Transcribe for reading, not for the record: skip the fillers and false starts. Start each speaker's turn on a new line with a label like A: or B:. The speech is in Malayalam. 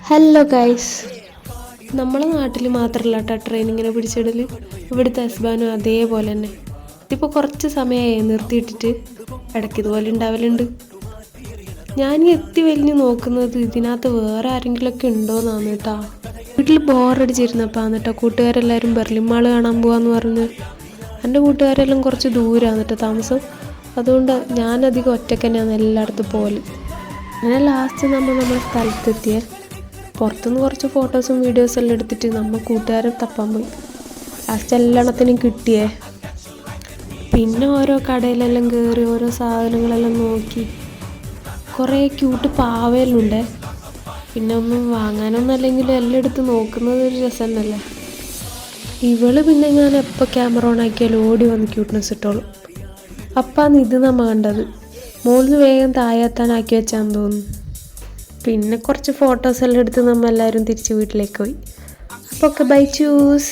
A: ഹലോ ഗൈസ്, നമ്മളെ നാട്ടിൽ മാത്രമല്ല കേട്ടോ ട്രെയിൻ ഇങ്ങനെ പിടിച്ചിടൽ. ഇവിടുത്തെ ഹസ്ബാനും അതേപോലെ തന്നെ. ഇതിപ്പോൾ കുറച്ച് സമയമായി നിർത്തിയിട്ടിട്ട്, ഇടയ്ക്ക് ഇതുപോലെ ഉണ്ടാവലുണ്ട്. ഞാൻ എത്തി വലിഞ്ഞ് നോക്കുന്നത് ഇതിനകത്ത് വേറെ ആരെങ്കിലുമൊക്കെ ഉണ്ടോയെന്നാണ് കേട്ടോ. വീട്ടിൽ ബോറടിച്ചിരുന്നപ്പോൾ കേട്ടോ കൂട്ടുകാരെല്ലാവരും ബെർലിൻ മാൾ കാണാൻ പോകാമെന്ന് പറഞ്ഞ്. എൻ്റെ കൂട്ടുകാരെല്ലാം കുറച്ച് ദൂരമാണ് കേട്ടോ താമസം. അതുകൊണ്ട് ഞാനധികം ഒറ്റയ്ക്ക് തന്നെയാണ് എല്ലായിടത്തും പോകൽ. അങ്ങനെ ലാസ്റ്റ് നമ്മുടെ സ്ഥലത്തെത്തിയേ. പുറത്തുനിന്ന് കുറച്ച് ഫോട്ടോസും വീഡിയോസും എല്ലാം എടുത്തിട്ട് നമ്മൾ കൂട്ടുകാരെ തപ്പാൻ പോയി. ലാസ്റ്റ് എല്ലാത്തിനും കിട്ടിയേ. പിന്നെ ഓരോ കടയിലെല്ലാം കയറി ഓരോ സാധനങ്ങളെല്ലാം നോക്കി. കുറേ ക്യൂട്ട് പാവയിലുണ്ട്. പിന്നെ ഒന്നും വാങ്ങാനൊന്നും അല്ലെങ്കിലും എല്ലാം എടുത്ത് നോക്കുന്നത് ഒരു രസം തന്നെയല്ലേ. പിന്നെ ഞാൻ എപ്പോൾ ക്യാമറ ഓൺ ആക്കിയാലും ഓടി വന്ന് ക്യൂട്ട്നെസ് ഇട്ടോളും. അപ്പാന്ന് ഇത് നമ്മൾ കണ്ടത്. മുകളിൽ വേഗം താഴെത്താനാക്കി വെച്ചാന്ന് തോന്നുന്നു. പിന്നെ കുറച്ച് ഫോട്ടോസ് എല്ലാം എടുത്ത് നമ്മൾ എല്ലാവരും തിരിച്ച് വീട്ടിലേക്ക് പോയി. അപ്പോൾ ഓക്കെ, ബൈ, ചൂസ്.